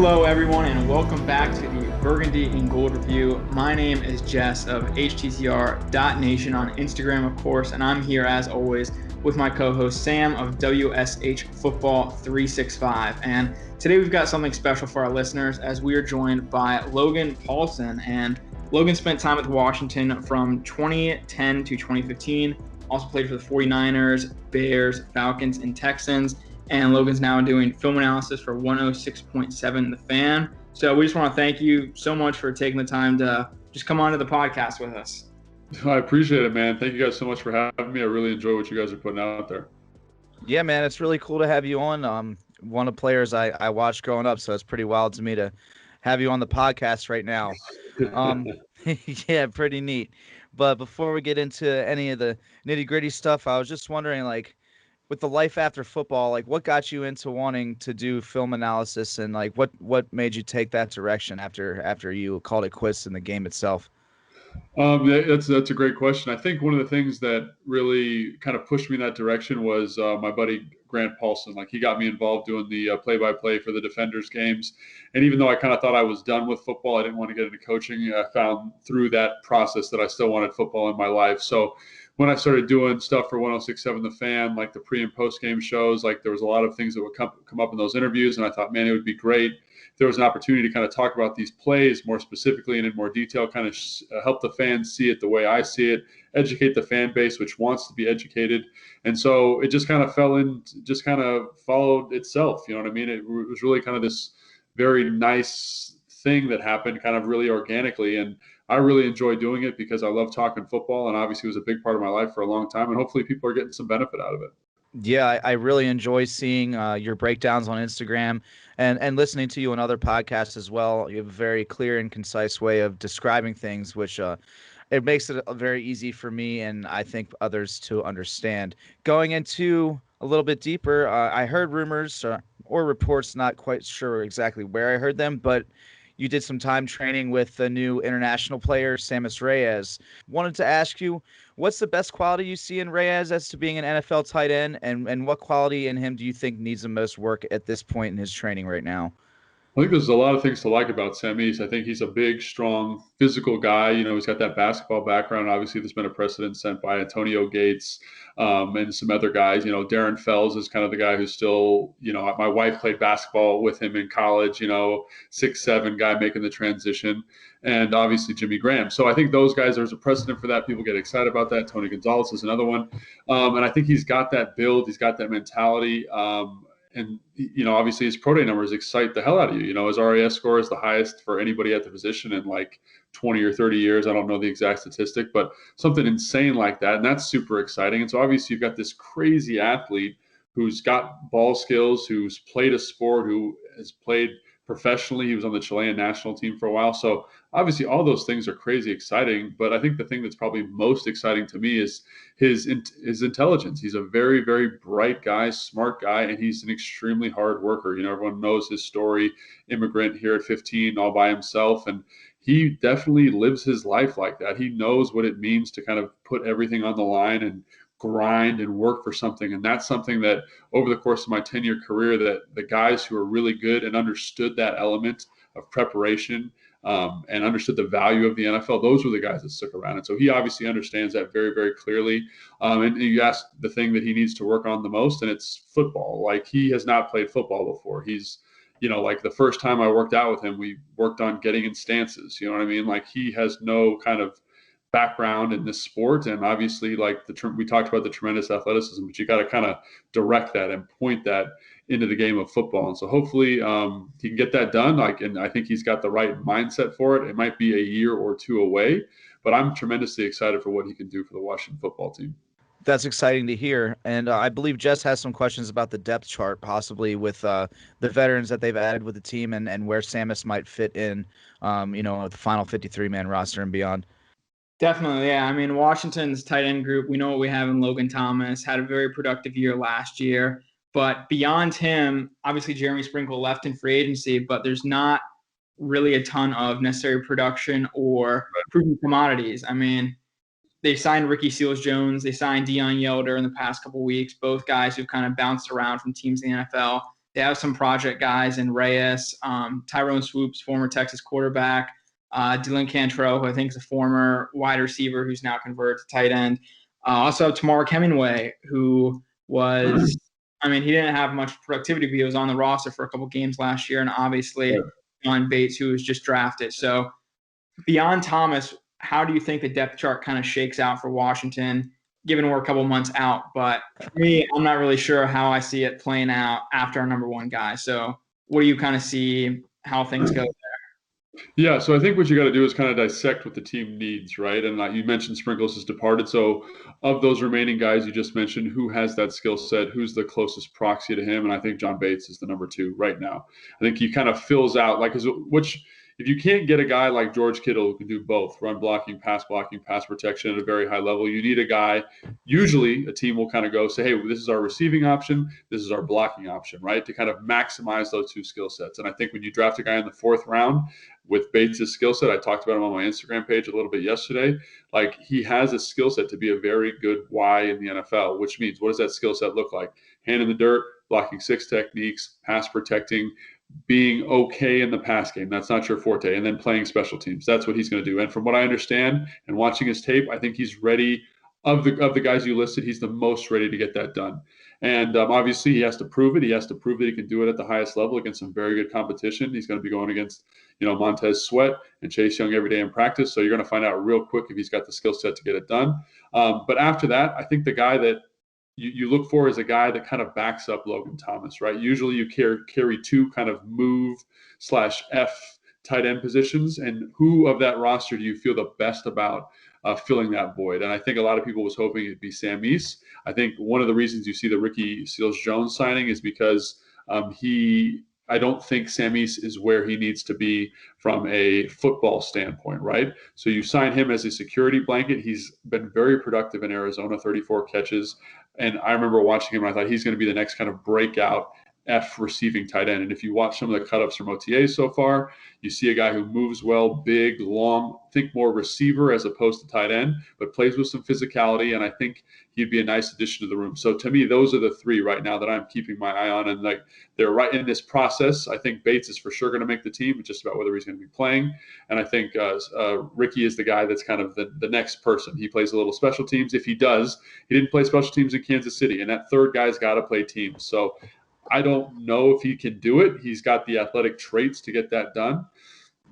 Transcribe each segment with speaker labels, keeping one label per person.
Speaker 1: Hello, everyone, and welcome back to the Burgundy Gold review. My name is Jess of HTCR.Nation on Instagram, of course, and I'm here, as always, with my co-host Sam of WSH Football 365. And today we've got something special for our listeners as we are joined by Logan Paulsen. And Logan spent time with Washington from 2010 to 2015, also played for the 49ers, Bears, Falcons, and Texans. And Logan's now doing film analysis for 106.7 The Fan. So we just want to thank you so much for taking the time to just come on to the podcast with us.
Speaker 2: I appreciate it, man. Thank you guys so much for having me. I really enjoy what you guys are putting out there.
Speaker 3: Yeah, man, it's really cool to have you on. One of the players I watched growing up, so it's pretty wild to me to have you on the podcast right now. Yeah, pretty neat. But before we get into any of the nitty-gritty stuff, I was just wondering, like, with the life after football, like what got you into wanting to do film analysis, and like what made you take that direction after you called it quits in the game itself?
Speaker 2: That's a great question. I think one of the things that really kind of pushed me in that direction was my buddy Grant Paulsen. Like, he got me involved doing the play-by-play for the Defenders games. And even though I kind of thought I was done with football, I didn't want to get into coaching. I found through that process that I still wanted football in my life. So when I started doing stuff for 106.7 The Fan, like the pre and post game shows, like there was a lot of things that would come up in those interviews. And I thought, man, it would be great if there was an opportunity to kind of talk about these plays more specifically and in more detail, kind of help the fans see it the way I see it, educate the fan base, which wants to be educated. And so it just kind of just kind of followed itself. You know what I mean? It was really kind of this very nice thing that happened kind of really organically. And I really enjoy doing it because I love talking football, and obviously it was a big part of my life for a long time, and hopefully people are getting some benefit out of it.
Speaker 3: Yeah, I really enjoy seeing your breakdowns on Instagram and listening to you on other podcasts as well. You have a very clear and concise way of describing things, which it makes it very easy for me and I think others to understand. Going into a little bit deeper, I heard rumors or reports, not quite sure exactly where I heard them, but you did some time training with the new international player, Sammis Reyes. Wanted to ask you, what's the best quality you see in Reyes as to being an NFL tight end, and what quality in him do you think needs the most work at this point in his training right now?
Speaker 2: I think there's a lot of things to like about Sammis. I think he's a big, strong, physical guy. You know, he's got that basketball background. Obviously, there's been a precedent set by Antonio Gates and some other guys. You know, Darren Fells is kind of the guy who's still, you know, my wife played basketball with him in college, you know, 6'7" guy making the transition. And obviously Jimmy Graham. So I think those guys, there's a precedent for that. People get excited about that. Tony Gonzalez is another one. And I think he's got that build. He's got that mentality. And, you know, obviously his pro day numbers excite the hell out of you. You know, his RAS score is the highest for anybody at the position in like 20 or 30 years. I don't know the exact statistic, but something insane like that. And that's super exciting. And so obviously you've got this crazy athlete who's got ball skills, who's played a sport, who has played professionally. He was on the Chilean national team for a while. So obviously all those things are crazy exciting, but I think the thing that's probably most exciting to me is his intelligence. He's a very, very bright guy, smart guy, and he's an extremely hard worker. You know, everyone knows his story, immigrant here at 15 all by himself, and he definitely lives his life like that. He knows what it means to kind of put everything on the line and grind and work for something. And that's something that over the course of my 10-year career, that the guys who are really good and understood that element of preparation and understood the value of the NFL, those were the guys that stuck around. And so he obviously understands that very, very clearly. And you asked the thing that he needs to work on the most, and it's football. Like, he has not played football before. He's, you know, like the first time I worked out with him, we worked on getting in stances. You know what I mean? Like, he has no kind of background in this sport, and obviously, like we talked about the tremendous athleticism, but you got to kind of direct that and point that into the game of football. And so hopefully he can get that done. And I think he's got the right mindset for it. It might be a year or two away, but I'm tremendously excited for what he can do for the Washington football team.
Speaker 3: That's exciting to hear. And I believe Jess has some questions about the depth chart, possibly with the veterans that they've added with the team, and where Sammis might fit in, you know, the final 53-man roster and beyond.
Speaker 1: Definitely, yeah. I mean, Washington's tight end group, we know what we have in Logan Thomas, had a very productive year last year. But beyond him, obviously Jeremy Sprinkle left in free agency, but there's not really a ton of necessary production or proven commodities. I mean, they signed Ricky Seals-Jones. They signed Deion Yelder in the past couple of weeks, both guys who've kind of bounced around from teams in the NFL. They have some project guys in Reyes, Tyrone Swoops, former Texas quarterback, Dylan Cantrell, who I think is a former wide receiver who's now converted to tight end. Also, Tamar Hemingway, who was, I mean, he didn't have much productivity, but he was on the roster for a couple games last year, and obviously John Bates, who was just drafted. So beyond Thomas, how do you think the depth chart kind of shakes out for Washington, given we're a couple months out? But for me, I'm not really sure how I see it playing out after our number one guy. So what do you kind of see how things go there?
Speaker 2: Yeah, so I think what you got to do is kind of dissect what the team needs, right? And you mentioned Sprinkles has departed. So of those remaining guys you just mentioned, who has that skill set? Who's the closest proxy to him? And I think John Bates is the number 2 right now. I think he kind of fills out which if you can't get a guy like George Kittle who can do both, run blocking, pass protection at a very high level, you need a guy. Usually a team will kind of go say, hey, this is our receiving option, this is our blocking option, right? To kind of maximize those 2 skill sets. And I think when you draft a guy in the 4th round with Bates' skill set, I talked about him on my Instagram page a little bit yesterday, like he has a skill set to be a very good Y in the NFL, which means what does that skill set look like? Hand in the dirt, blocking 6 techniques, pass protecting, being okay in the pass game. That's not your forte. And then playing special teams. That's what he's going to do. And from what I understand and watching his tape, I think he's ready. Of the guys you listed, he's the most ready to get that done. And obviously, he has to prove it. He has to prove that he can do it at the highest level against some very good competition. He's going to be going against, Montez Sweat and Chase Young every day in practice. So you're going to find out real quick if he's got the skill set to get it done. But after that, I think the guy that you look for is a guy that kind of backs up Logan Thomas, right? Usually you carry 2 kind of move/F tight end positions. And who of that roster do you feel the best about filling that void? And I think a lot of people was hoping it'd be Sam Meese. I think one of the reasons you see the Ricky Seals-Jones signing is because I don't think Sam Meese is where he needs to be from a football standpoint, right? So you sign him as a security blanket. He's been very productive in Arizona, 34 catches. And I remember watching him and I thought he's going to be the next kind of breakout F receiving tight end. And if you watch some of the cut-ups from OTAs so far, you see a guy who moves well, big, long, think more receiver as opposed to tight end, but plays with some physicality. And I think he'd be a nice addition to the room. So to me, those are the 3 right now that I'm keeping my eye on. And like they're right in this process. I think Bates is for sure going to make the team. It's just about whether he's going to be playing. And I think Ricky is the guy that's kind of the next person. He plays a little special teams. If he does, he didn't play special teams in Kansas City. And that 3rd guy's got to play teams. So I don't know if he can do it. He's got the athletic traits to get that done.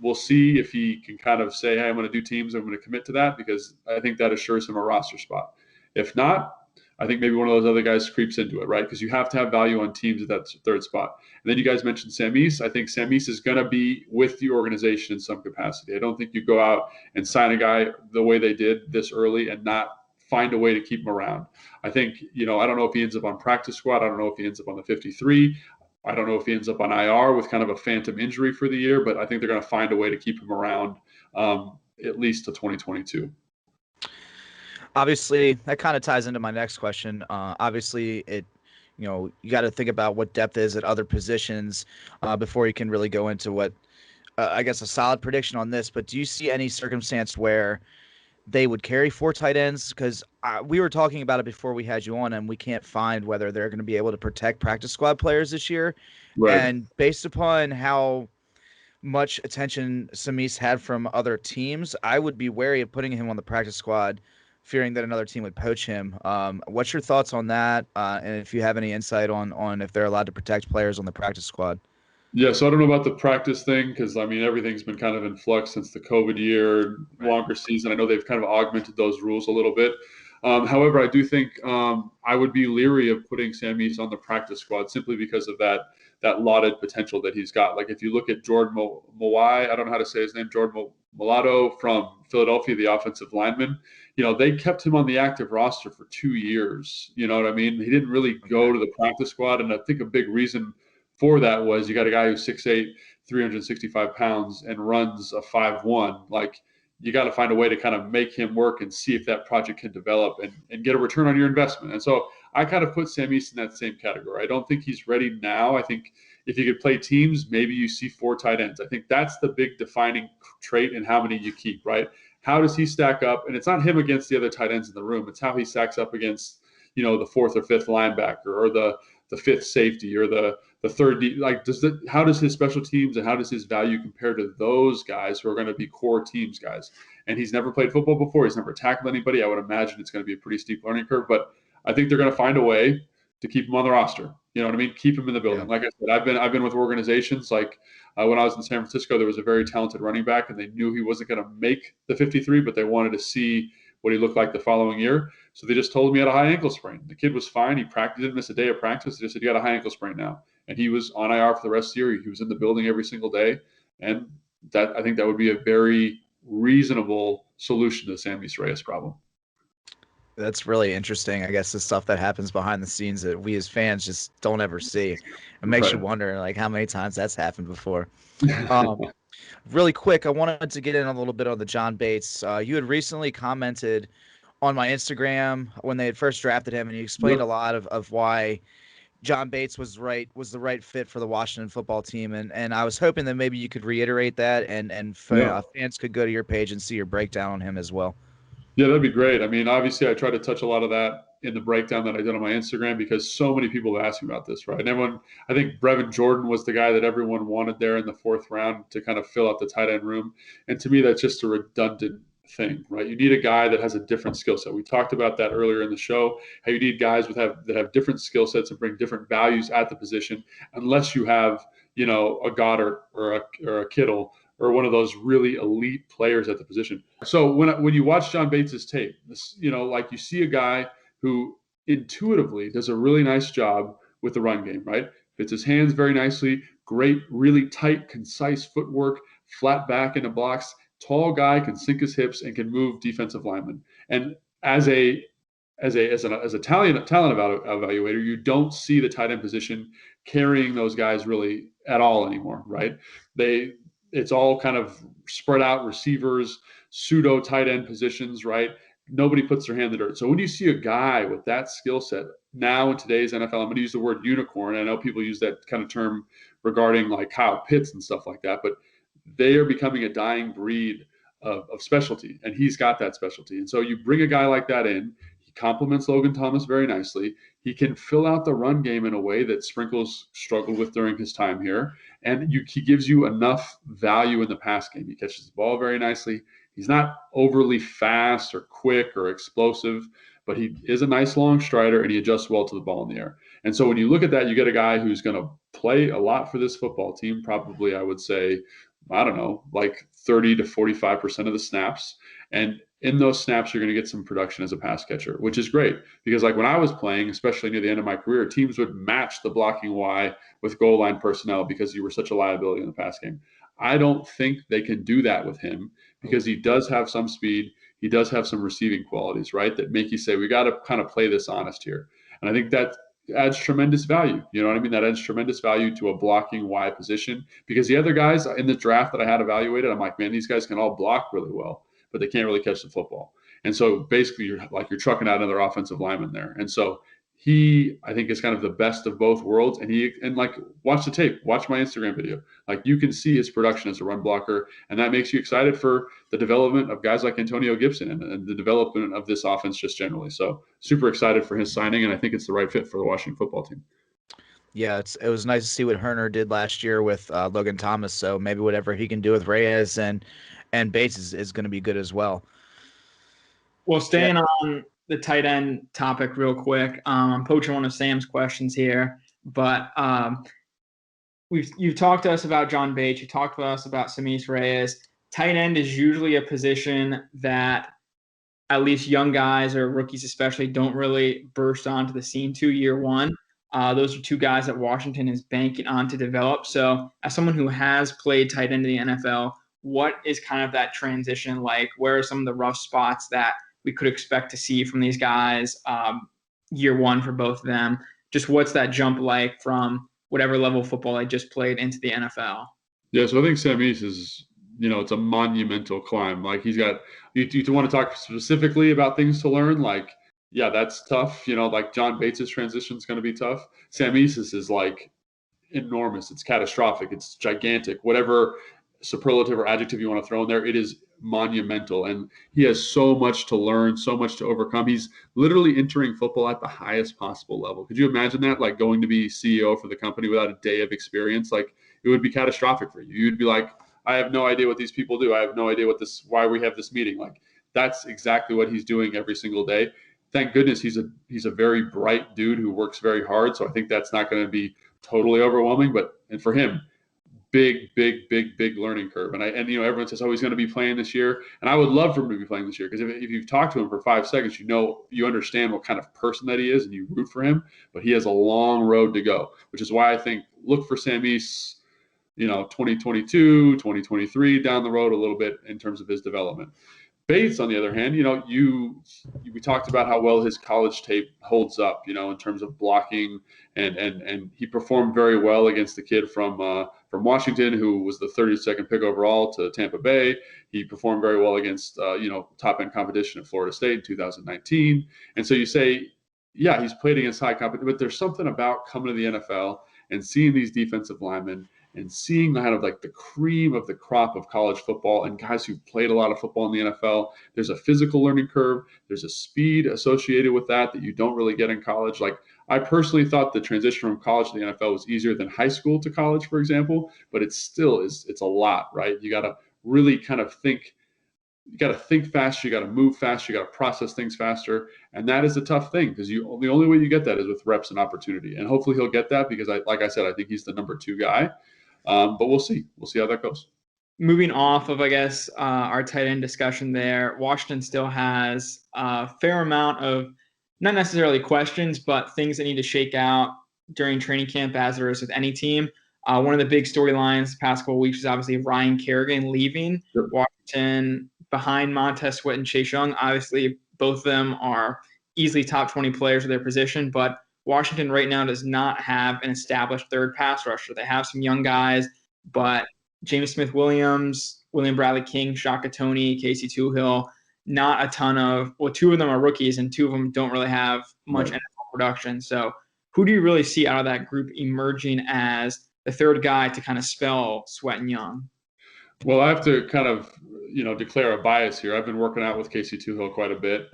Speaker 2: We'll see if he can kind of say, hey, I'm going to do teams. I'm going to commit to that because I think that assures him a roster spot. If not, I think maybe one of those other guys creeps into it, right? Because you have to have value on teams at that 3rd spot. And then you guys mentioned Sam Meese. I think Sam Meese is going to be with the organization in some capacity. I don't think you go out and sign a guy the way they did this early and not find a way to keep him around. I think, I don't know if he ends up on practice squad. I don't know if he ends up on the 53. I don't know if he ends up on IR with kind of a phantom injury for the year, but I think they're going to find a way to keep him around at least to 2022.
Speaker 3: Obviously, that kind of ties into my next question. Obviously, you got to think about what depth is at other positions before you can really go into what, I guess, a solid prediction on this. But do you see any circumstance where they would carry 4 tight ends? Because we were talking about it before we had you on, and we can't find whether they're going to be able to protect practice squad players this year. Right. And based upon how much attention Samis had from other teams, I would be wary of putting him on the practice squad, fearing that another team would poach him. What's your thoughts on that? And if you have any insight on if they're allowed to protect players on the practice squad?
Speaker 2: Yeah, so I don't know about the practice thing because, everything's been kind of in flux since the COVID year, longer season. I know they've kind of augmented those rules a little bit. However, I do think I would be leery of putting Sam Meese on the practice squad simply because of that lauded potential that he's got. Like if you look at Jordan Mawai, I don't know how to say his name, Jordan Mulatto from Philadelphia, the offensive lineman, they kept him on the active roster for 2 years. You know what I mean? He didn't really go to the practice squad, and I think a big reason for that was you got a guy who's 6'8", 365 pounds and runs a 5'1". Like you got to find a way to kind of make him work and see if that project can develop and get a return on your investment. And so I kind of put Sam Meese in that same category. I don't think he's ready now. I think if you could play teams, maybe you see 4 tight ends. I think that's the big defining trait in how many you keep, right? How does he stack up? And it's not him against the other tight ends in the room. It's how he stacks up against, the 4th or 5th linebacker or the 5th safety or the the third, like, how does his special teams and how does his value compare to those guys who are going to be core teams guys? And he's never played football before. He's never tackled anybody. I would imagine it's going to be a pretty steep learning curve, but I think they're going to find a way to keep him on the roster. You know what I mean? Keep him in the building. Yeah. Like I said, I've been with organizations like when I was in San Francisco, there was a very talented running back, and they knew he wasn't going to make the 53, but they wanted to see what he looked like the following year. So they just told him he had a high ankle sprain. The kid was fine. He didn't miss a day of practice. They just said, you got a high ankle sprain now. And he was on IR for the rest of the year. He was in the building every single day. And I think that would be a very reasonable solution to the Sammy Reyes problem.
Speaker 3: That's really interesting. I guess the stuff that happens behind the scenes that we as fans just don't ever see. It makes you wonder, like, how many times that's happened before. Really quick, I wanted to get in a little bit on the John Bates. You had recently commented on my Instagram when they had first drafted him, and you explained a lot of why John Bates was the right fit for the Washington football team. And I was hoping that maybe you could reiterate that and fans could go to your page and see your breakdown on him as well.
Speaker 2: Yeah, that'd be great. I mean, obviously, I try to touch a lot of that in the breakdown that I did on my Instagram because so many people have asked me about this, right? And I think Brevin Jordan was the guy that everyone wanted there in the 4th round to kind of fill out the tight end room. And to me, that's just a redundant thing, right? You need a guy that has a different skill set. We talked about that earlier in the show, how you need guys that have different skill sets and bring different values at the position, unless you have, a Goddard or a Kittle or one of those really elite players at the position. So when you watch John Bates' tape, like you see a guy who intuitively does a really nice job with the run game, right? Fits his hands very nicely, great, really tight, concise footwork, flat back into blocks, tall guy, can sink his hips and can move defensive linemen. And as a talent evaluator, you don't see the tight end position carrying those guys really at all anymore, right? It's all kind of spread out receivers, pseudo tight end positions, right? Nobody puts their hand in the dirt. So when you see a guy with that skill set now in today's NFL, I'm going to use the word unicorn. I know people use that kind of term regarding like Kyle Pitts and stuff like that, but they are becoming a dying breed of specialty, and he's got that specialty. And so you bring a guy like that in, he complements Logan Thomas very nicely. He can fill out the run game in a way that Sprinkles struggled with during his time here. And he gives you enough value in the pass game. He catches the ball very nicely. He's not overly fast or quick or explosive, but he is a nice long strider, and he adjusts well to the ball in the air. And so when you look at that, you get a guy who's going to play a lot for this football team, probably, I would say, I don't know, like 30 to 45% of the snaps. And in those snaps, you're going to get some production as a pass catcher, which is great because like when I was playing, especially near the end of my career, teams would match the blocking Y with goal line personnel because you were such a liability in the pass game. I don't think they can do that with him because he does have some speed. He does have some receiving qualities, right, that make you say, we got to kind of play this honest here. And I think that adds tremendous value. You know what I mean? That adds tremendous value to a blocking Y position because the other guys in the draft that I had evaluated, I'm like, man, these guys can all block really well, but they can't really catch the football. And so basically you're trucking out another offensive lineman there. And so he, I think, is kind of the best of both worlds. And like, watch the tape, watch my Instagram video. Like you can see his production as a run blocker, and that makes you excited for the development of guys like Antonio Gibson and the development of this offense just generally. So super excited for his signing, and I think it's the right fit for the Washington football team.
Speaker 3: Yeah, it was nice to see what Herner did last year with Logan Thomas. So maybe whatever he can do with Reyes and Bates is going to be good as well.
Speaker 1: Well, staying on the tight end topic real quick, I'm poaching one of Sam's questions here, but you've talked to us about John Bates. You talked to us about Sammy Reyes. Tight end is usually a position that at least young guys or rookies especially don't really burst onto the scene to year one. Those are two guys that Washington is banking on to develop. So as someone who has played tight end in the NFL, what is kind of that transition like? Where are some of the rough spots that we could expect to see from these guys year one for both of them? Just what's that jump like from whatever level of football they just played into the NFL?
Speaker 2: Yeah, so I think Sam East is, it's a monumental climb. Like he's got, you want to talk specifically about things to learn, like, yeah, that's tough. Like John Bates' transition is going to be tough. Sam East is like enormous. It's catastrophic. It's gigantic. Whatever superlative or adjective you want to throw in there, it is monumental. And he has so much to learn, so much to overcome. He's literally entering football at the highest possible level. Could you imagine that? Like going to be CEO for the company without a day of experience? Like it would be catastrophic for you. You'd be like, I have no idea what these people do. I have no idea why we have this meeting. Like that's exactly what he's doing every single day. Thank goodness he's a very bright dude who works very hard. So I think that's not going to be totally overwhelming. And for him, big learning curve. And everyone says, oh, he's going to be playing this year. And I would love for him to be playing this year because if you've talked to him for 5 seconds, you understand what kind of person that he is and you root for him. But he has a long road to go, which is why I think look for Sam East, 2022, 2023 down the road a little bit in terms of his development. Bates, on the other hand, we talked about how well his college tape holds up, in terms of blocking, and he performed very well against the kid from Washington, who was the 32nd pick overall to Tampa Bay. He performed very well against top end competition at Florida State in 2019. And so you say, yeah, he's played against high competition, but there's something about coming to the NFL and seeing these defensive linemen and seeing kind of like the cream of the crop of college football and guys who played a lot of football in the NFL. There's a physical learning curve. There's a speed associated with that you don't really get in college. Like I personally thought the transition from college to the NFL was easier than high school to college, for example, but it's a lot, right? You got to really kind of think. You got to think faster. You got to move faster. You got to process things faster, and that is a tough thing because the only way you get that is with reps and opportunity. And hopefully he'll get that because, like I said, I think he's the number 2 guy. But we'll see. We'll see how that goes.
Speaker 1: Moving off of, I guess, our tight end discussion there, Washington still has a fair amount of not necessarily questions, but things that need to shake out during training camp as there is with any team. One of the big storylines the past couple of weeks is obviously Ryan Kerrigan leaving Washington behind Montez Sweat and Chase Young. Obviously, both of them are easily top 20 players of their position, but Washington right now does not have an established third pass rusher. They have some young guys, but James Smith-Williams, William Bradley King, Shaka Toney, Casey Toohill, not a ton of – 2 of them are rookies and 2 of them don't really have much NFL production. So who do you really see out of that group emerging as the third guy to kind of spell Sweat and Young?
Speaker 2: Well, I have to kind of, declare a bias here. I've been working out with Casey Toohill quite a bit,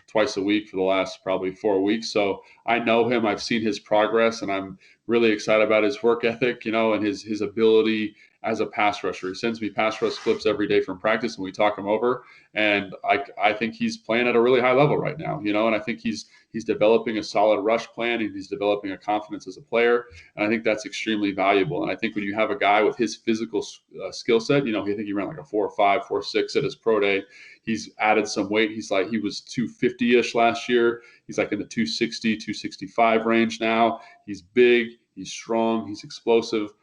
Speaker 2: twice a week for the last probably 4 weeks. So I know him. I've seen his progress, and I'm really excited about his work ethic, and his ability as a pass rusher. He sends me pass rush clips every day from practice, and we talk him over. And I think he's playing at a really high level right now, and I think he's developing a solid rush plan, and he's developing a confidence as a player. And I think that's extremely valuable. And I think when you have a guy with his physical skill set, I think he ran like a 4.5, 4.6 at his pro day. He's added some weight. He was 250-ish last year. He's like in the 260, 265 range now. He's big, he's strong, he's explosive.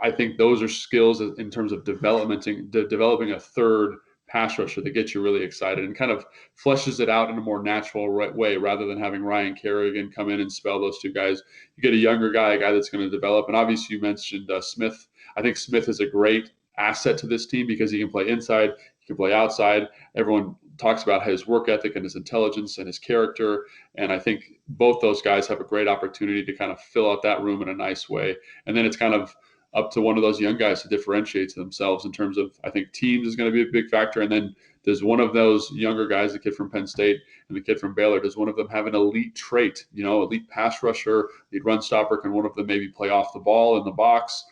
Speaker 2: I think those are skills in terms of developing a third pass rusher that gets you really excited and kind of fleshes it out in a more natural way rather than having Ryan Kerrigan come in and spell those 2 guys. You get a younger guy, a guy that's going to develop. And obviously you mentioned Smith. I think Smith is a great asset to this team because he can play inside, he can play outside. Everyone talks about his work ethic and his intelligence and his character. And I think both those guys have a great opportunity to kind of fill out that room in a nice way. And then it's kind of up to one of those young guys to differentiate themselves in terms of, I think teams is going to be a big factor. And then does one of those younger guys, the kid from Penn State and the kid from Baylor, does one of them have an elite trait, elite pass rusher, elite run stopper? Can one of them maybe play off the ball in the box?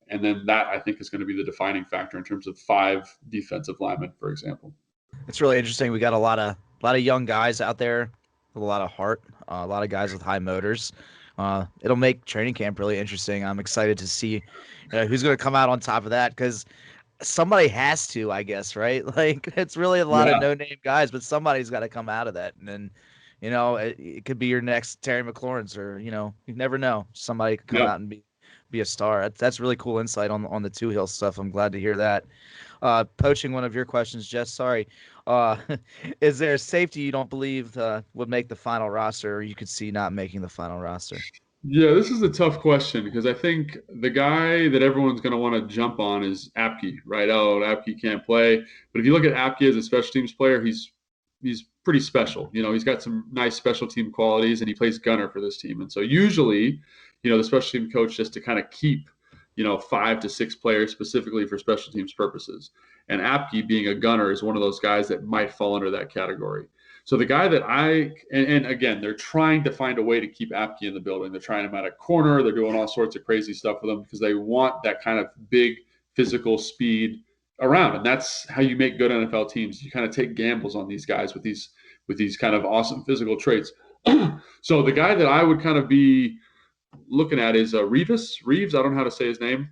Speaker 2: And then that, I think, is going to be the defining factor in terms of 5 defensive linemen, for example.
Speaker 3: It's really interesting. We got a lot of young guys out there with a lot of heart, a lot of guys with high motors. It'll make training camp really interesting. I'm excited to see who's going to come out on top of that because somebody has to, I guess, right? Like it's really a lot of no-name guys, but somebody's got to come out of that. And then, it could be your next Terry McLaurin's or, you never know. Somebody could come out and be a star. That's really cool insight on the Toohill stuff. I'm glad to hear that. Poaching one of your questions, Jess, sorry. Is there a safety you don't believe would make the final roster or you could see not making the final roster?
Speaker 2: Yeah, this is a tough question because I think the guy that everyone's going to want to jump on is Apke, right? Oh, Apke can't play. But if you look at Apke as a special teams player, he's pretty special. He's got some nice special team qualities and he plays gunner for this team. And so usually, the special team coach, just to kind of keep 5 to 6 players specifically for special teams purposes. And Apke, being a gunner, is one of those guys that might fall under that category. So the guy that and again, they're trying to find a way to keep Apke in the building. They're trying him at a corner. They're doing all sorts of crazy stuff with him because they want that kind of big physical speed around. And that's how you make good NFL teams. You kind of take gambles on these guys with these kind of awesome physical traits. So the guy that I would kind of be looking at is Reeves. I don't know how to say his name,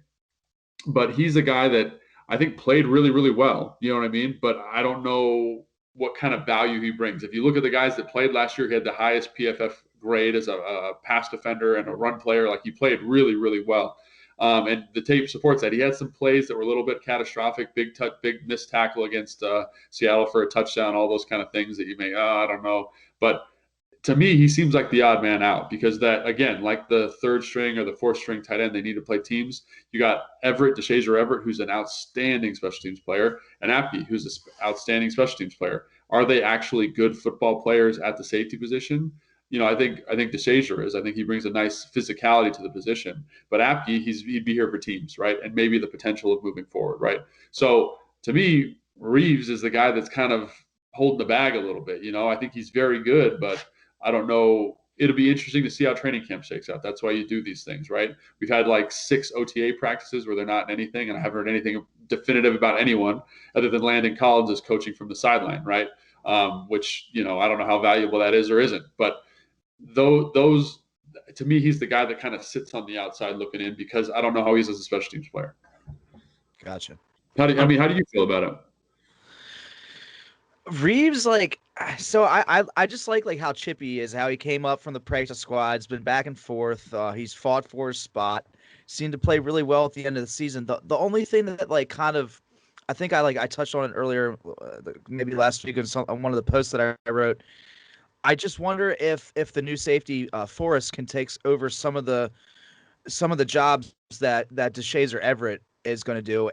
Speaker 2: but he's a guy that I think played really, really well. You know what I mean? But I don't know what kind of value he brings. If you look at the guys that played last year, he had the highest PFF grade as a pass defender and a run player. Like, he played really, really well. And the tape supports that. He had some plays that were a little bit catastrophic, big missed tackle against Seattle for a touchdown, all those kind of things that you may, I don't know. But to me, he seems like the odd man out because that, again, like the third string or the fourth string tight end, they need to play teams. You got Deshazier Everett, who's an outstanding special teams player, and Apke, who's an outstanding special teams player. Are they actually good football players at the safety position? I think Deshazier is. I think he brings a nice physicality to the position. But Apke, he'd be here for teams, right? And maybe the potential of moving forward, right? So to me, Reeves is the guy that's kind of holding the bag a little bit. I think he's very good, but I don't know. It'll be interesting to see how training camp shakes out. That's why you do these things, right? We've had like 6 OTA practices where they're not in anything, and I haven't heard anything definitive about anyone other than Landon Collins is coaching from the sideline, right? Which, I don't know how valuable that is or isn't. But those, to me, he's the guy that kind of sits on the outside looking in because I don't know how he is as a special teams player.
Speaker 3: Gotcha.
Speaker 2: How do you feel about it?
Speaker 3: Reeves, so I just like how chippy he is, how he came up from the practice squad's been back and forth. He's fought for his spot, seemed to play really well at the end of the season. The only thing that kind of, I think I touched on it earlier, maybe last week on one of the posts that I wrote. I just wonder if the new safety Forrest can take over some of the jobs that Deshazier Everett is going to do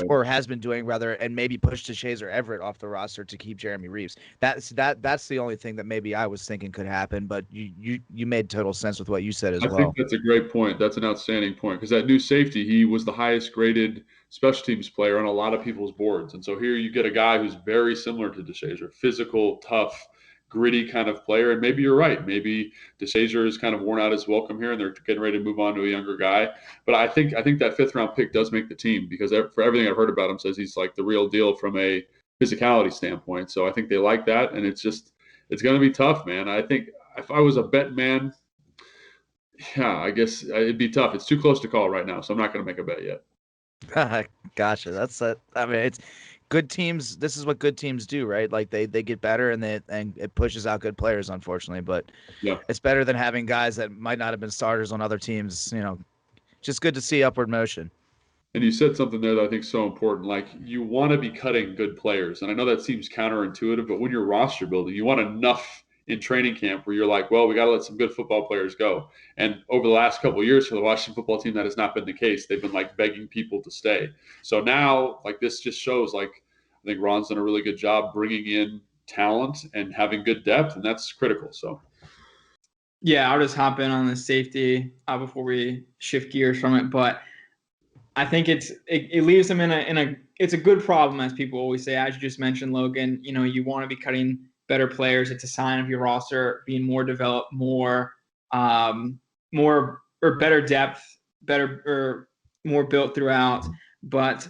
Speaker 3: or has been doing rather, and maybe push Deshazier Everett off the roster to keep Jeremy Reeves. That's the only thing that maybe I was thinking could happen, but you made total sense with what you said as well.
Speaker 2: I think that's a great point. That's an outstanding point because that new safety, he was the highest graded special teams player on a lot of people's boards. And so here you get a guy who's very similar to Deshazier, physical, tough, gritty kind of player. And maybe you're right. Maybe Deshazier is kind of worn out his welcome here and they're getting ready to move on to a younger guy. But I think that 5th round pick does make the team because for everything I've heard about him says he's like the real deal from a physicality standpoint. So I think they like that. And it's going to be tough, man. I think if I was a bet man, yeah, I guess it'd be tough. It's too close to call right now. So I'm not going to make a bet yet.
Speaker 3: Gotcha. That's it. I mean, it's good teams. This is what good teams do, right? Like they get better and it pushes out good players, unfortunately. But yeah, it's better than having guys that might not have been starters on other teams. Just good to see upward motion.
Speaker 2: And you said something there that I think is so important. Like, you want to be cutting good players. And I know that seems counterintuitive, but when you're roster building, you want enough in training camp where you're like, well, we got to let some good football players go. And over the last couple of years for the Washington football team, that has not been the case. They've been like begging people to stay. So now, like, this just shows, like, I think Ron's done a really good job bringing in talent and having good depth, and that's critical. So,
Speaker 1: yeah, I'll just hop in on the safety before we shift gears from it. But I think it leaves them it's a good problem, as people always say. As you just mentioned, Logan, you want to be cutting better players. It's a sign of your roster being more developed, more or better depth, better or more built throughout. But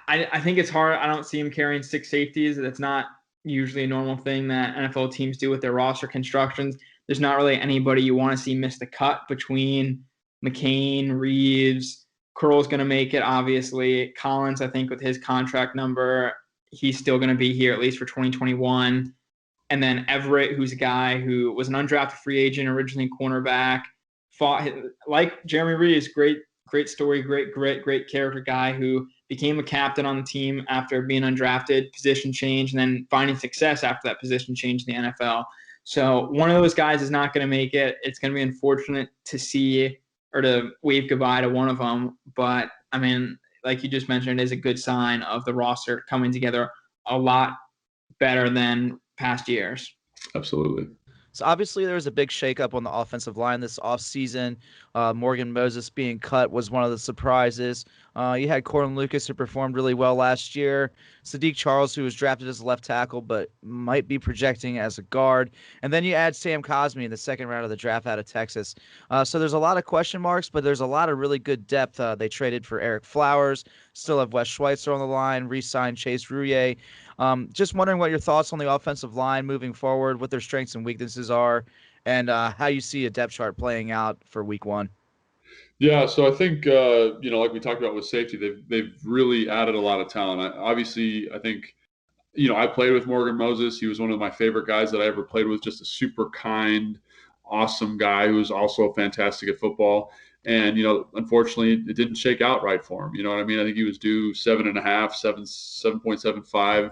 Speaker 1: I think it's hard. I don't see him carrying 6 safeties. That's not usually a normal thing that NFL teams do with their roster constructions. There's not really anybody you want to see miss the cut between McCain, Reeves. Curl's going to make it, obviously. Collins, I think, with his contract number, he's still going to be here at least for 2021. And then Everett, who's a guy who was an undrafted free agent, originally cornerback, fought like Jeremy Reeves, great story, great grit, great character guy who became a captain on the team after being undrafted, position change, and then finding success after that position change in the NFL. So one of those guys is not going to make it. It's going to be unfortunate to see or to wave goodbye to one of them. But, I mean, like you just mentioned, it is a good sign of the roster coming together a lot better than past years.
Speaker 2: Absolutely.
Speaker 3: So obviously there was a big shakeup on the offensive line this offseason. Morgan Moses being cut was one of the surprises. You had Corlin Lucas, who performed really well last year. Sadiq Charles, who was drafted as a left tackle but might be projecting as a guard. And then you add Sam Cosmi in the second round of the draft out of Texas. So there's a lot of question marks, but there's a lot of really good depth. They traded for Eric Flowers, still have Wes Schweitzer on the line, re-signed Chase Rouillet. Just wondering what your thoughts on the offensive line moving forward, what their strengths and weaknesses are, and how you see a depth chart playing out for week one.
Speaker 2: Yeah, so I think like we talked about with safety, they've really added a lot of talent. I think I played with Morgan Moses. He was one of my favorite guys that I ever played with. Just a super kind, awesome guy who was also fantastic at football. And unfortunately, it didn't shake out right for him. You know what I mean? I think he was due $7.75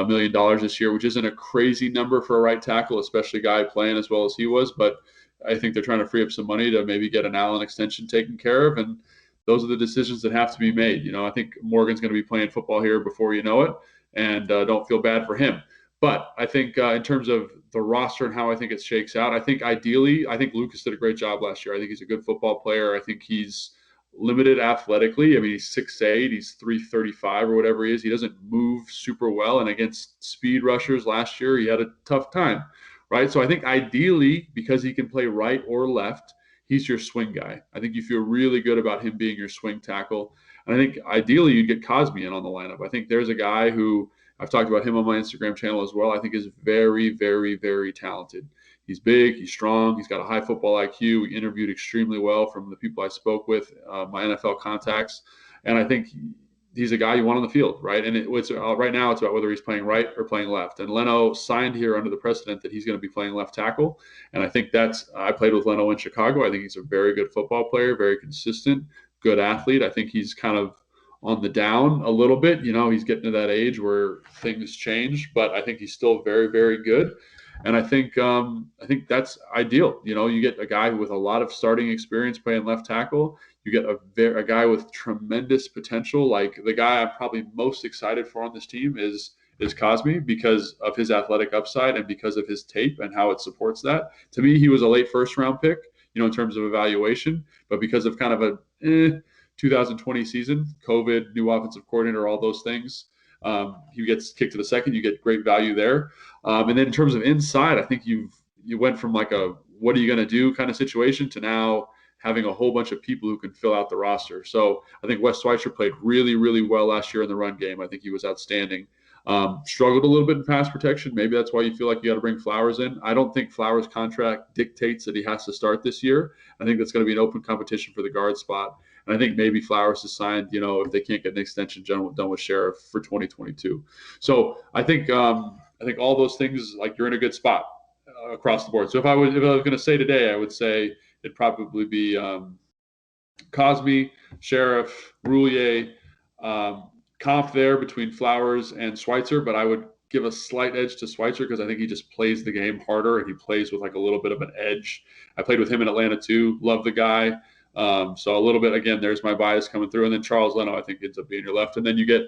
Speaker 2: million this year, which isn't a crazy number for a right tackle, especially a guy playing as well as he was. But I think they're trying to free up some money to maybe get an Allen extension taken care of, and those are the decisions that have to be made. I think Morgan's going to be playing football here before you know it, and don't feel bad for him. But I think in terms of the roster and how I think it shakes out, I think ideally, I think Lucas did a great job last year. I think he's a good football player. I think he's limited athletically. I mean, he's 6'8", he's 335 or whatever he is. He doesn't move super well, and against speed rushers last year, he had a tough time, right? So I think ideally, because he can play right or left, he's your swing guy. I think you feel really good about him being your swing tackle. And I think ideally you'd get Cosmi in on the lineup. I think there's a guy who I've talked about him on my Instagram channel as well. I think is very, very, very talented. He's big, he's strong, he's got a high football IQ. He interviewed extremely well from the people I spoke with, my NFL contacts. And I think he's a guy you want on the field, right? And right now it's about whether he's playing right or playing left. And Leno signed here under the precedent that he's going to be playing left tackle. And I think I played with Leno in Chicago. I think he's a very good football player, very consistent, good athlete. I think he's kind of on the down a little bit. He's getting to that age where things change, but I think he's still very, very good. And I think that's ideal. You get a guy with a lot of starting experience playing left tackle. You get a guy with tremendous potential. Like the guy I'm probably most excited for on this team is Cosmi, because of his athletic upside and because of his tape and how it supports that. To me, he was a late first round pick, in terms of evaluation, but because of kind of a 2020 season, COVID, new offensive coordinator, all those things, he gets kicked to the second. You get great value there. And then in terms of inside, I think you went from like a what are you going to do kind of situation to now having a whole bunch of people who can fill out the roster. So I think Wes Schweitzer played really, really well last year in the run game. I think he was outstanding. Struggled a little bit in pass protection. Maybe that's why you feel like you got to bring Flowers in. I don't think Flowers' contract dictates that he has to start this year. I think that's going to be an open competition for the guard spot. And I think maybe Flowers is signed, if they can't get an extension done with Sheriff for 2022. So I think all those things, like, you're in a good spot across the board. So if I was going to say today, I would say it'd probably be Cosmi, Sheriff, Rouillet, comp there between Flowers and Schweitzer, but I would give a slight edge to Schweitzer because I think he just plays the game harder and he plays with like a little bit of an edge. I played with him in Atlanta too. Love the guy. So a little bit, again, there's my bias coming through. And then Charles Leno, I think, ends up being your left. And then you get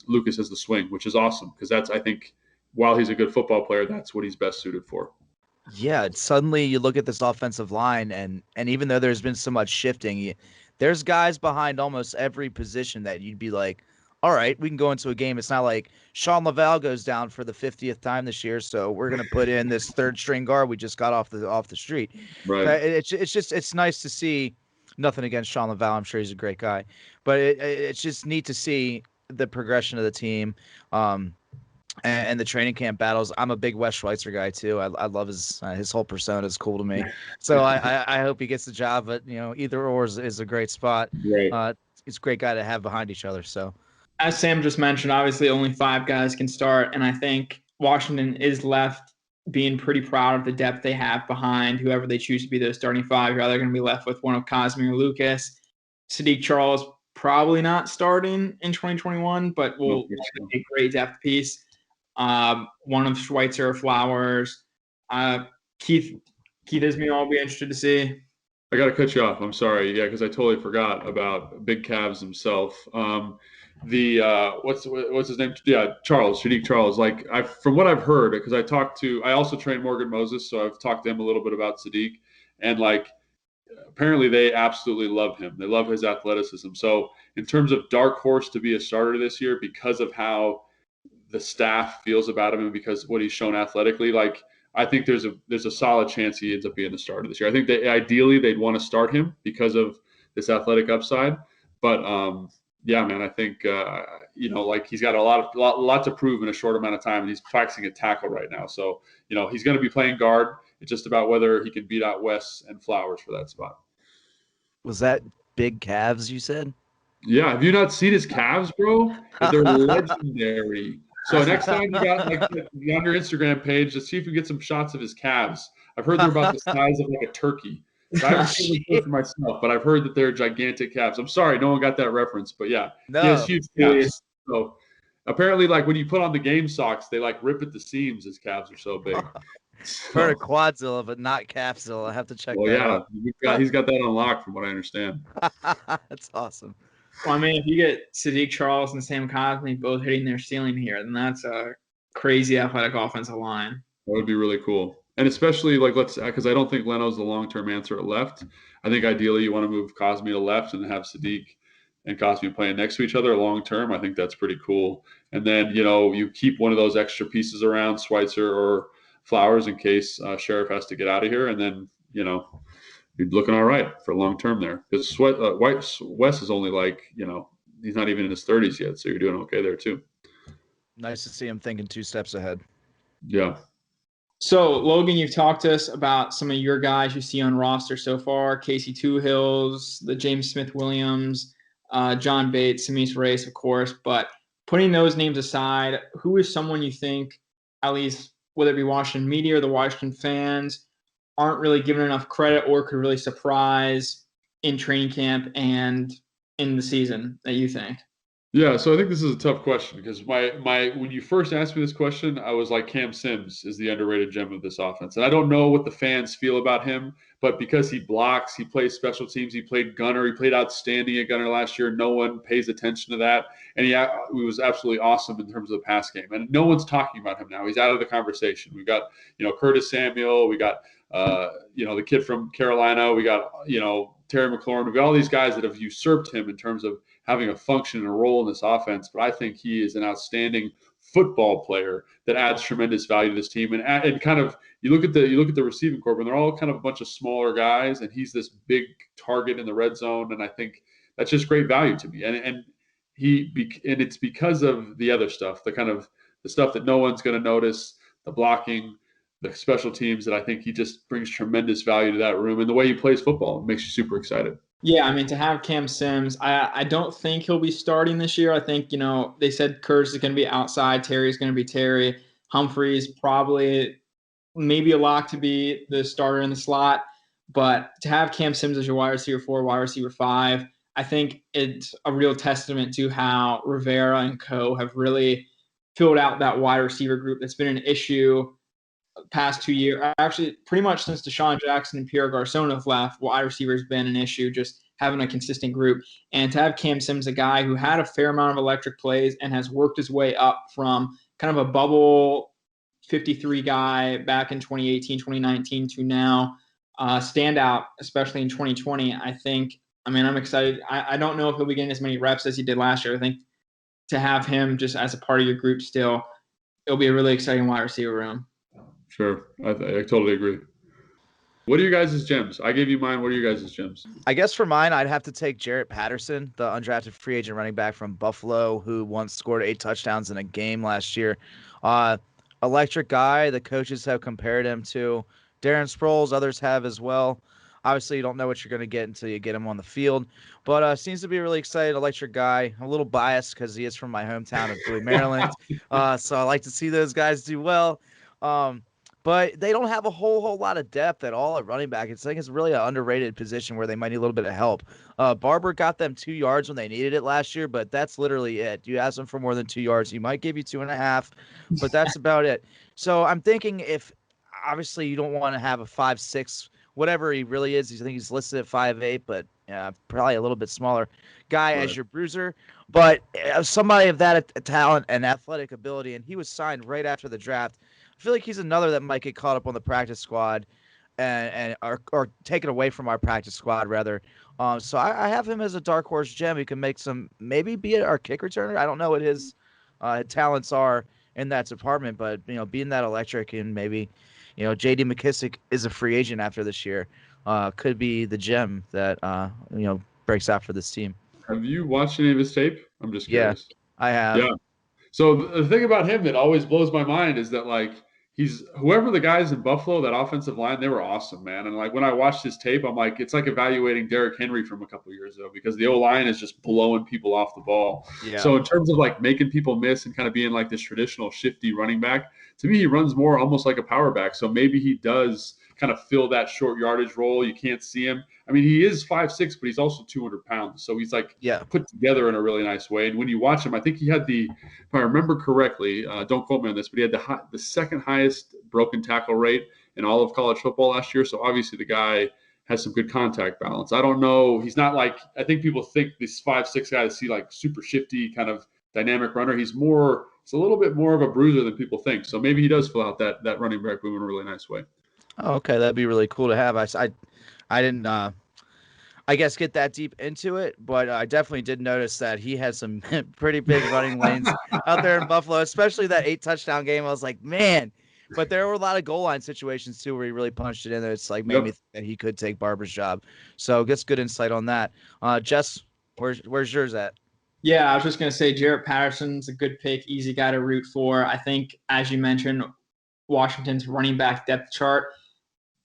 Speaker 2: Lucas as the swing, which is awesome because that's, I think, while he's a good football player, that's what he's best suited for.
Speaker 3: Yeah, suddenly you look at this offensive line, and even though there's been so much shifting, there's guys behind almost every position that you'd be like, all right, we can go into a game. It's not like Sean Laval goes down for the 50th time this year, so we're going to put in this third string guard we just got off the street.
Speaker 2: Right.
Speaker 3: It's nice to see. Nothing against Sean Laval. I'm sure he's a great guy, but it's just neat to see the progression of the team. And the training camp battles. I'm a big Wes Schweitzer guy too. I love his whole persona is cool to me. So I hope he gets the job. But either or is a great spot.
Speaker 2: Right.
Speaker 3: It's a great guy to have behind each other. So
Speaker 1: as Sam just mentioned, obviously only 5 guys can start, and I think Washington is left being pretty proud of the depth they have behind whoever they choose to be those starting 5. You're either going to be left with one of Cosmi or Lucas. Sadiq Charles probably not starting in 2021, but will be a great depth piece. One of Schweitzer, Flowers, Keith Ismail, I'll be interested to see.
Speaker 2: I got to cut you off. I'm sorry. Yeah, because I totally forgot about Big Cavs himself. what's his name? Yeah, Charles, Shadiq Charles. Like from what I've heard, because I also trained Morgan Moses, so I've talked to him a little bit about Sadiq, and like apparently they absolutely love him. They love his athleticism. So in terms of dark horse to be a starter this year, because of how the staff feels about him and because what he's shown athletically, like I think there's a solid chance he ends up being the starter this year. I think that ideally they'd want to start him because of this athletic upside, but yeah, man, I think like he's got a lot to prove in a short amount of time, and he's practicing at tackle right now. So he's going to be playing guard. It's just about whether he can beat out Wes and Flowers for that spot.
Speaker 3: Was that big calves you said?
Speaker 2: Yeah, have you not seen his calves, bro? They're legendary. So next time you got on your Instagram page, let's see if we get some shots of his calves. I've heard they're about the size of like a turkey. So I haven't seen them for myself, but I've heard that they're gigantic calves. I'm sorry, no one got that reference, but yeah, he has huge calves. So apparently, like when you put on the game socks, they like rip at the seams. His calves are so big.
Speaker 3: Heard of Quadzilla, but not Calfzilla. I have to check that out.
Speaker 2: He's got that unlocked from what I understand.
Speaker 3: That's awesome.
Speaker 1: Well, I mean, if you get Sadiq Charles and Sam Cosmi both hitting their ceiling here, then that's a crazy athletic offensive line.
Speaker 2: That would be really cool. And especially because I don't think Leno's the long-term answer at left. I think ideally you want to move Cosmi to left and have Sadiq and Cosmi playing next to each other long-term. I think that's pretty cool. And then, you keep one of those extra pieces around, Schweitzer or Flowers, in case Sheriff has to get out of here. And then, you're looking all right for long-term there. Because Wes is only he's not even in his 30s yet. So you're doing okay there too.
Speaker 3: Nice to see him thinking 2 steps ahead.
Speaker 2: Yeah.
Speaker 1: So, Logan, you've talked to us about some of your guys you see on roster so far, Casey Two-Hills, the James Smith-Williams, John Bates, Samis Race, of course. But putting those names aside, who is someone you think, at least whether it be Washington media or the Washington fans, aren't really given enough credit or could really surprise in training camp and in the season that you think?
Speaker 2: Yeah, so I think this is a tough question because when you first asked me this question, I was like, Cam Sims is the underrated gem of this offense. And I don't know what the fans feel about him, but because he blocks, he plays special teams, he played gunner, he played outstanding at gunner last year. No one pays attention to that. And he was absolutely awesome in terms of the pass game. And no one's talking about him now. He's out of the conversation. We got, Curtis Samuel, we got the kid from Carolina, we got, Terry McLaurin. We've got all these guys that have usurped him in terms of having a function and a role in this offense. But I think he is an outstanding football player that adds tremendous value to this team. And kind of you look at the receiving corps, and they're all kind of a bunch of smaller guys, and he's this big target in the red zone. And I think that's just great value to me. And it's because of the other stuff, the stuff that no one's going to notice, the blocking, the special teams, that I think he just brings tremendous value to that room, and the way he plays football makes you super excited.
Speaker 1: Yeah, I mean, to have Cam Sims, I don't think he'll be starting this year. I think, they said Curtis is going to be outside, Terry's going to be Terry, Humphreys probably maybe a lock to be the starter in the slot, but to have Cam Sims as your wide receiver 4, wide receiver 5, I think it's a real testament to how Rivera and co have really filled out that wide receiver group that's been an issue past 2 years, actually pretty much since Deshaun Jackson and Pierre Garçon have left. Wide receiver has been an issue, just having a consistent group. And to have Cam Sims, a guy who had a fair amount of electric plays and has worked his way up from kind of a bubble 53 guy back in 2018, 2019 to now stand out, especially in 2020. I'm excited. I don't know if he'll be getting as many reps as he did last year. I think to have him just as a part of your group still, it'll be a really exciting wide receiver room.
Speaker 2: Sure. I totally agree. What are your guys' gems? I gave you mine. What are your guys' gems?
Speaker 3: I guess for mine, I'd have to take Jarrett Patterson, the undrafted free agent running back from Buffalo, who once scored 8 touchdowns in a game last year. Electric guy. The coaches have compared him to Darren Sproles. Others have as well. Obviously, you don't know what you're going to get until you get him on the field. But seems to be a really excited, electric guy. I'm a little biased because he is from my hometown of Bowie, Maryland. So I like to see those guys do well. But they don't have a whole lot of depth at all at running back. I think it's really an underrated position where they might need a little bit of help. Barber got them 2 yards when they needed it last year, but that's literally it. You ask them for more than 2 yards, he might give you 2.5, but that's about it. So I'm thinking if obviously you don't want to have a 5'6", whatever he really is. I think he's listed at 5'8", but probably a little bit smaller guy
Speaker 2: Right.
Speaker 3: as your bruiser, but somebody of that talent and athletic ability. And he was signed right after the draft. I feel like he's another that might get caught up on the practice squad and or taken away from our practice squad rather. So I have him as a dark horse gem. He can make some, maybe be our kick returner. I don't know what his talents are in that department, but being that electric, and maybe J.D. McKissick is a free agent after this year. Could be the gem that breaks out for this team.
Speaker 2: Have you watched any of his tape? I'm just
Speaker 3: Yeah,
Speaker 2: curious.
Speaker 3: I have.
Speaker 2: Yeah. So the thing about him that always blows my mind is that like he's whoever the guys in Buffalo, that offensive line, they were awesome, man. And like when I watched his tape, I'm like, it's like evaluating Derrick Henry from a couple of years ago because the O line is just blowing people off the ball.
Speaker 3: Yeah.
Speaker 2: So in terms of like making people miss and kind of being like this traditional shifty running back, to me he runs more almost like a power back. So maybe he does kind of fill that short yardage role. You can't see him. I mean, he is 5'6", but he's also 200 pounds. So he's like put together in a really nice way. And when you watch him, I think he had if I remember correctly, don't quote me on this, but he had the second highest broken tackle rate in all of college football last year. So obviously the guy has some good contact balance. I don't know. He's not like, I think people think this 5'6" guy to see like super shifty kind of dynamic runner. It's a little bit more of a bruiser than people think. So maybe he does fill out that running back room in a really nice way.
Speaker 3: Oh, okay, that'd be really cool to have. I didn't, I guess, get that deep into it, but I definitely did notice that he had some pretty big running lanes out there in Buffalo, especially that 8-touchdown game. I was like, man, but there were a lot of goal line situations too where he really punched it in there. It's like made me think that he could take Barber's job. So that's good insight on that. Jess, where's yours at?
Speaker 1: Yeah, I was just going to say Jarrett Patterson's a good pick, easy guy to root for. I think, as you mentioned, Washington's running back depth chart.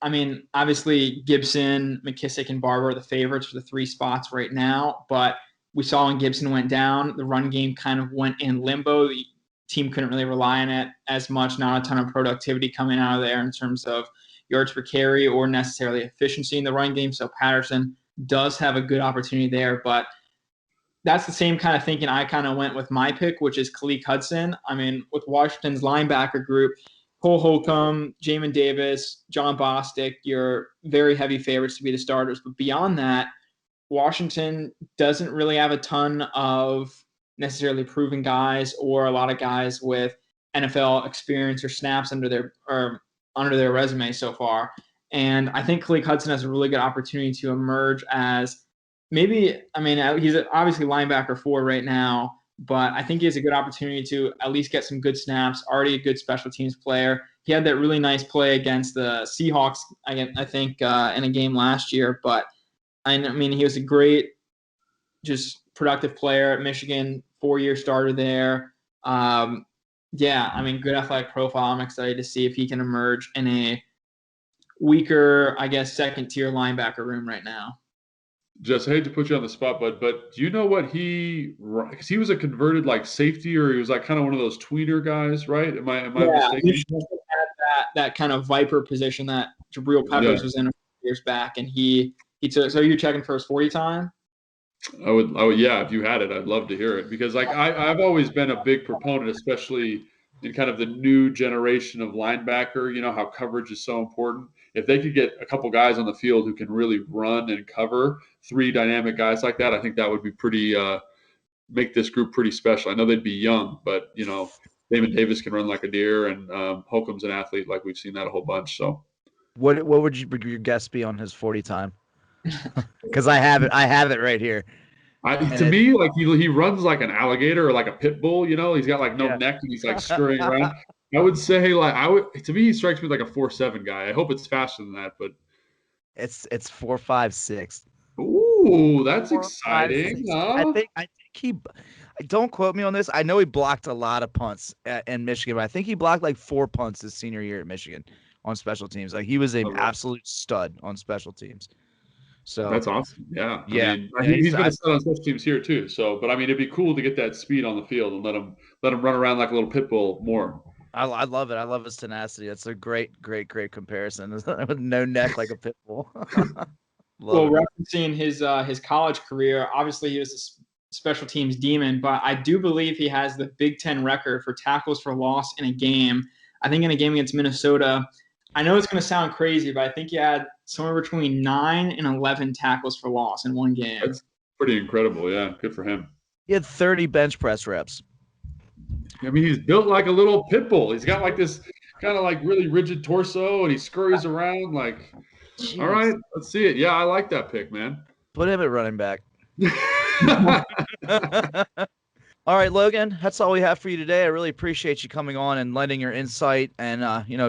Speaker 1: I mean, obviously Gibson, McKissick, and Barber are the favorites for the 3 spots right now, but we saw when Gibson went down, the run game kind of went in limbo. The team couldn't really rely on it as much, not a ton of productivity coming out of there in terms of yards per carry or necessarily efficiency in the run game. So Patterson does have a good opportunity there, but that's the same kind of thinking I kind of went with my pick, which is Khaleke Hudson. I mean, with Washington's linebacker group, Cole Holcomb, Jamin Davis, John Bostic, you're very heavy favorites to be the starters. But beyond that, Washington doesn't really have a ton of necessarily proven guys or a lot of guys with NFL experience or snaps under their resume so far. And I think Khaleke Hudson has a really good opportunity to emerge as he's obviously linebacker 4 right now, but I think he has a good opportunity to at least get some good snaps, already a good special teams player. He had that really nice play against the Seahawks, I think, in a game last year. But, I mean, he was a great, just productive player at Michigan, 4-year starter there. Good athletic profile. I'm excited to see if he can emerge in a weaker, I guess, second-tier linebacker room right now.
Speaker 2: Jess, I hate to put you on the spot, but do you know what because he was a converted like safety, or he was like kind of one of those tweener guys, right? Am I mistaken?
Speaker 1: He had that kind of viper position that Jabril Peppers was in a few years back, and he took. So you're checking for his 40 time?
Speaker 2: I would, yeah. If you had it, I'd love to hear it because like I've always been a big proponent, especially in kind of the new generation of linebacker. You know how coverage is so important. If they could get a couple guys on the field who can really run and cover, 3 dynamic guys like that, I think that would be pretty make this group pretty special. I know they'd be young, but Damon Davis can run like a deer, and Holcomb's an athlete, like we've seen that a whole bunch. So,
Speaker 3: what would your guess be on his 40 time? Because I have it right here.
Speaker 2: To me, like he runs like an alligator or like a pit bull. He's got like no neck and he's like scurrying around. I would say to me he strikes me like a 4.7 guy. I hope it's faster than that, but
Speaker 3: it's 4.56.
Speaker 2: Ooh, that's exciting.
Speaker 3: I think he. Don't quote me on this. I know he blocked a lot of punts in Michigan, but I think he blocked like 4 punts his senior year at Michigan on special teams. Like he was an absolute stud on special teams. So
Speaker 2: that's awesome. Yeah.
Speaker 3: Yeah.
Speaker 2: I mean, he's been a stud on special teams here too. So, but I mean, it'd be cool to get that speed on the field and let him run around like a little pit bull more.
Speaker 3: I love it. I love his tenacity. That's a great comparison. With no neck like a pit bull.
Speaker 1: Referencing his college career, obviously he was a special teams demon, but I do believe he has the Big Ten record for tackles for loss in a game. I think in a game against Minnesota, I know it's going to sound crazy, but I think he had somewhere between 9 and 11 tackles for loss in one game.
Speaker 2: That's pretty incredible. Yeah, good for him.
Speaker 3: He had 30 bench press reps.
Speaker 2: I mean, he's built like a little pit bull. He's got like this kind of like really rigid torso, and he scurries around like.
Speaker 3: Jeez.
Speaker 2: All right, let's see it. Yeah, I like that pick, man.
Speaker 3: Put him at running back. All right, Logan, that's all we have for you today. I really appreciate you coming on and lending your insight and,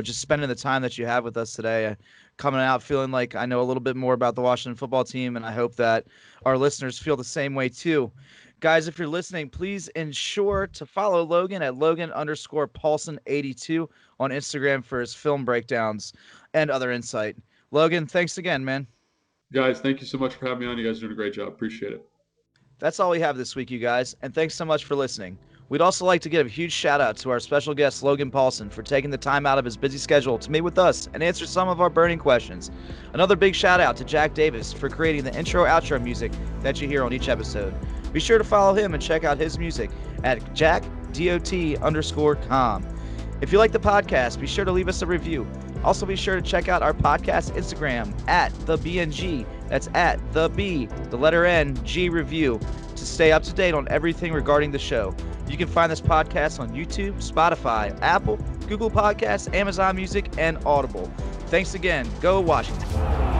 Speaker 3: just spending the time that you have with us today. Coming out feeling like I know a little bit more about the Washington football team, and I hope that our listeners feel the same way too. Guys, if you're listening, please ensure to follow Logan at Logan_Paulsen82 on Instagram for his film breakdowns and other insight. Logan, thanks again, man.
Speaker 2: Guys, thank you so much for having me on. You guys are doing a great job. Appreciate it.
Speaker 3: That's all we have this week, you guys, and thanks so much for listening. We'd also like to give a huge shout out to our special guest, Logan Paulsen, for taking the time out of his busy schedule to meet with us and answer some of our burning questions. Another big shout out to Jack Davis for creating the intro-outro music that you hear on each episode. Be sure to follow him and check out his music at jackdot_com. If you like the podcast, be sure to leave us a review. Also, be sure to check out our podcast Instagram at TheBNG. That's at the B, the letter N, G Review, to stay up to date on everything regarding the show. You can find this podcast on YouTube, Spotify, Apple, Google Podcasts, Amazon Music, and Audible. Thanks again. Go Washington.